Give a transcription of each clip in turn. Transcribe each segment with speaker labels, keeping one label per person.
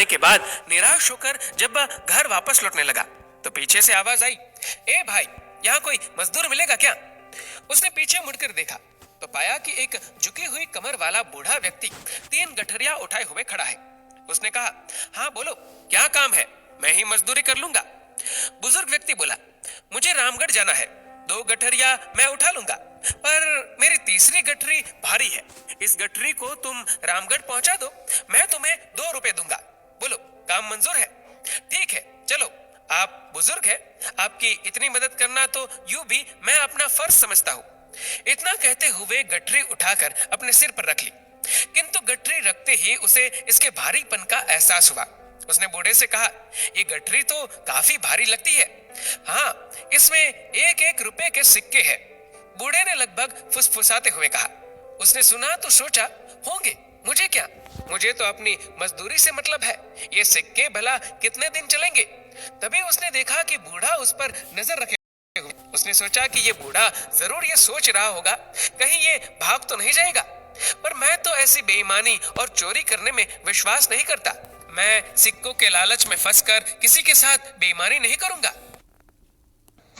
Speaker 1: जाने के बाद निराश होकर जब वह घर वापस लौटने लगा तो पीछे से आवाज आई, ए भाई, यहाँ कोई मजदूर मिलेगा क्या? उसने पीछे मुड़कर देखा तो पाया कि एक झुकी हुई कमर वाला बूढ़ा व्यक्ति 3 गठरिया उठाए हुए खड़ा है। उसने कहा, हाँ बोलो, क्या काम है? मैं ही मजदूरी कर लूंगा। बुजुर्ग व्यक्ति बोला, मुझे रामगढ़ जाना है, 2 गठरिया मैं उठा लूंगा, पर मेरी तीसरी गठरी भारी है। इस गठरी को तुम रामगढ़ पहुंचा दो, मैं तुम्हें 2 रुपए दूंगा। बोलो, काम मंजूर है? ठीक है, चलो। आप बुजुर्ग हैं, आपकी इतनी मदद करना तो यूं भी मैं अपना फर्ज समझता हूँ। इतना कहते हुए गठरी उठाकर अपने सिर पर रख ली, किंतु गठरी रखते ही उसे इसके भारीपन का एहसास हुआ। उसने बूढ़े से कहा, ये गठरी तो काफी भारी लगती है। हाँ, इसमें 1-1 रुपए के सिक्के हैं। बूढ़े ने लगभग फुसफुसाते हुए कहा। उसने सुना तो सोचा, होंगे, मुझे क्या, मुझे तो अपनी मजदूरी से मतलब है। ये सिक्के भला कितने दिन चलेंगे? तभी उसने देखा कि बूढ़ा उस पर नजर रखे हुए। उसने सोचा कि ये बूढ़ा जरूर ये सोच रहा होगा, कहीं ये भाग तो नहीं जाएगा। पर मैं तो ऐसी बेईमानी और चोरी करने में विश्वास नहीं करता। मैं सिक्कों के लालच में फंसकर किसी के साथ बेईमानी नहीं करूंगा।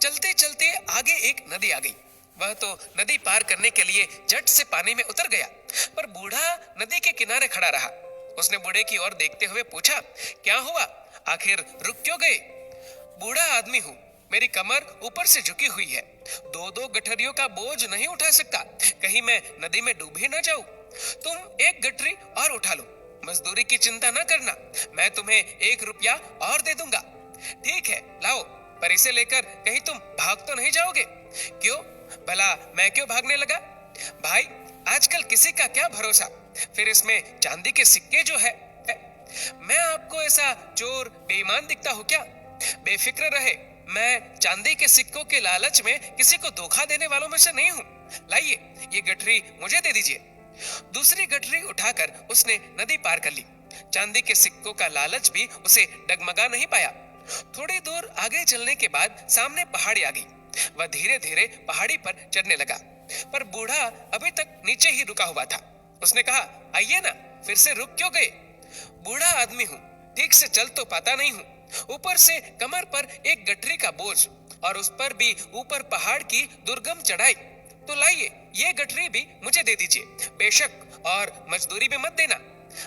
Speaker 1: चलते चलते आगे एक नदी आ गई। वह तो नदी पार करने के लिए झट से पानी में उतर गया, पर बूढ़ा नदी के किनारे खड़ा रहा। उसने बूढ़े की ओर देखते हुए पूछा, क्या हुआ? आखिर रुक क्यों गए? बूढ़ा आदमी हूँ, मेरी कमर ऊपर से झुकी हुई है, 2-2 गठरियों का बोझ नहीं उठा सकता, कहीं मैं नदी में डूब ही ना जाऊं। तुम 1 गठरी और उठा लो, मजदूरी की चिंता ना करना, मैं तुम्हें 1 रुपया और दे दूंगा। ठीक है, लाओ, पर इसे लेकर कहीं तुम भाग तो नहीं जाओगे? क्यों भला, मैं क्यों भागने लगा? भाई, आजकल किसी का क्या भरोसा, फिर इसमें चांदी के सिक्के जो है। मैं आपको ऐसा चोर बेईमान दिखता हूँ क्या? बेफिक्र रहे, मैं चांदी के सिक्कों के लालच में किसी को धोखा देने वालों में से नहीं हूँ। लाइए, ये गठरी मुझे दे दीजिए। दूसरी गठरी उठाकर उसने नदी पार कर ली। चांदी के सिक्कों का लालच भी उसे डगमगा नहीं पाया। थोड़ी दूर आगे चलने के बाद सामने पहाड़ी आ गई। वह धीरे धीरे पहाड़ी पर चढ़ने लगा, पर बूढ़ा अभी तक नीचे ही रुका हुआ था। उसने कहा, आइए ना, फिर से रुक क्यों गए? बूढ़ा आदमी हूँ, ठीक से चल तो पाता नहीं हूँ, ऊपर से कमर पर 1 गठरी का बोझ और उस पर भी ऊपर पहाड़ की दुर्गम चढ़ाई। तो लाइए, ये गठरी भी मुझे दे दीजिए, बेशक, और मजदूरी में मत देना।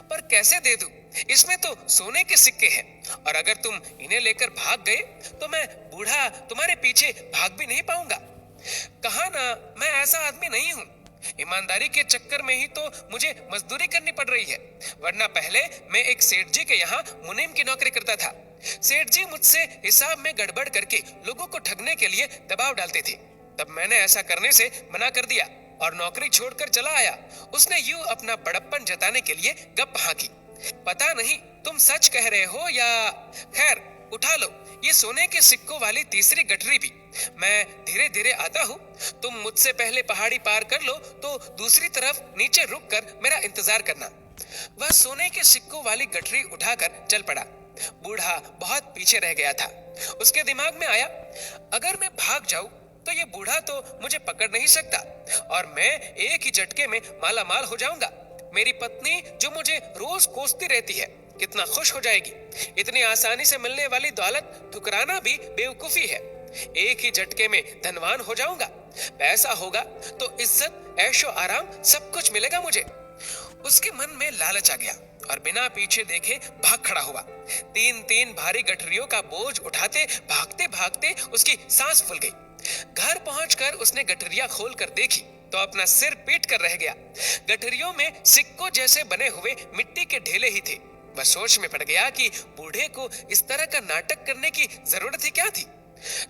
Speaker 1: पर कैसे दे दूं? इसमें तो सोने के सिक्के हैं, और अगर तुम इन्हें लेकर भाग गए तो मैं बूढ़ा तुम्हारे पीछे भाग भी नहीं पाऊंगा। कहा ना, मैं ऐसा आदमी नहीं हूँ। ईमानदारी के चक्कर में ही तो मुझे मजदूरी करनी पड़ रही है, वरना पहले मैं एक सेठ जी के यहाँ मुनीम की नौकरी करता था। सेठ जी मुझसे हिसाब में गड़बड़ करके लोगों को ठगने के लिए दबाव डालते थे। तब मैंने ऐसा करने से मना कर दिया और नौकरी छोड़कर चला आया। उसने यूं अपना बड़प्पन जताने के लिए गप हाँकी। पता नहीं तुम सच कह रहे हो या, खैर, उठा लो ये सोने के सिक्कों वाली तीसरी गठरी भी। मैं धीरे धीरे आता हूँ, तुम मुझसे पहले पहाड़ी पार कर लो तो दूसरी तरफ नीचे रुक कर मेरा इंतजार करना। वह सोने के सिक्कों वाली गठरी उठाकर चल पड़ा। बूढ़ा बहुत पीछे रह गया था। उसके दिमाग में आया, अगर मैं भाग जाऊं तो ये बूढ़ा तो मुझे पकड़ नहीं सकता और मैं एक ही झटके में माला माल हो जाऊंगा। मेरी पत्नी जो मुझे रोज कोसती रहती है, कितना खुश हो जाएगी। इतनी आसानी से मिलने वाली दौलत ठुकराना भी बेवकूफी है। एक ही झटके में धनवान हो जाऊंगा। पैसा होगा तो इज्जत, ऐशो आराम सब कुछ मिलेगा मुझे। उसके मन में लालच आ गया और बिना पीछे देखे भाग खड़ा हुआ। 3-3 भारी गठरियों का बोझ उठाते भागते भागते उसकी सांस फूल गई। घर पहुंचकर उसने गठरियां खोलकर देखी तो अपना सिर पीट कर रह गया। गठरियों में सिक्कों जैसे बने हुए मिट्टी के ढेले ही थे। वह सोच में पड़ गया कि बूढ़े को इस तरह का नाटक करने की जरूरत ही क्या थी।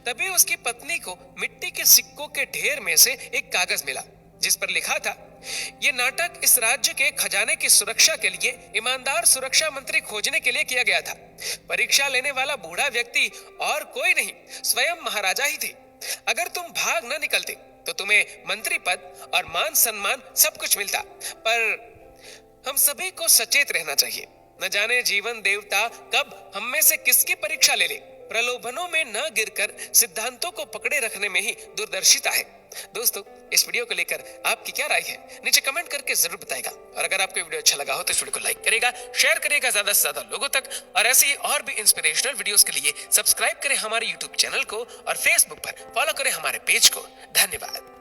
Speaker 1: तभी उसकी पत्नी को मिट्टी के सिक्कों के ढेर में से एक कागज मिला जिस पर लिखा था, ये नाटक इस राज्य के खजाने की सुरक्षा के लिए ईमानदार सुरक्षा मंत्री खोजने के लिए किया गया था। परीक्षा लेने वाला बूढ़ा व्यक्ति और कोई नहीं, स्वयं महाराजा ही थे। अगर तुम भाग न निकलते तो तुम्हें मंत्री पद और मान सम्मान सब कुछ मिलता, पर हम सभी को सचेत रहना चाहिए। न जाने जीवन देवता कब हम में से किसकी परीक्षा ले ले। प्रलोभनों में न गिरकर सिद्धांतों को पकड़े रखने में ही दूरदर्शिता है। दोस्तों, इस वीडियो को लेकर आपकी क्या राय है, नीचे कमेंट करके जरूर बताएगा। और अगर आपको वीडियो अच्छा लगा हो तो इस वीडियो को लाइक करेगा, शेयर करेगा ज्यादा से ज्यादा लोगों तक। और ऐसे ही और भी इंस्पिरेशनल वीडियोस के लिए सब्सक्राइब करें हमारे यूट्यूब चैनल को और फेसबुक पर फॉलो करें हमारे पेज को। धन्यवाद।